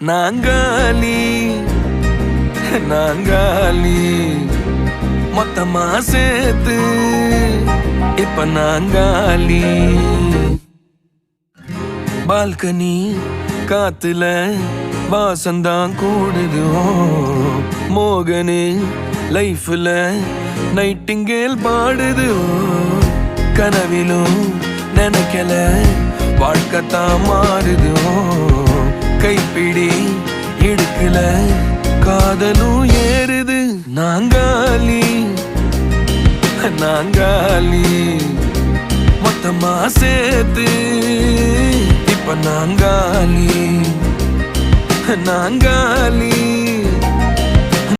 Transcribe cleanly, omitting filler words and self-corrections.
நாங்காலி நாங்காலி மொத்தமா சேர்த்து இப்ப நாங்காலி. பால்கனி காத்துல வாசந்தான் கூடுது. மோகனே லைஃப்ல நைட்டிங்கேல் பாடுது. கனவிலும் நினைக்கல வாழ்க்கைத்தான் மாறுது. கைப்பிடி இடுக்கல காதலும் ஏறுது. நாங்காலி நாங்காலி மொத்தமா சேர்த்து இப்ப நாங்காலி நாங்காலி.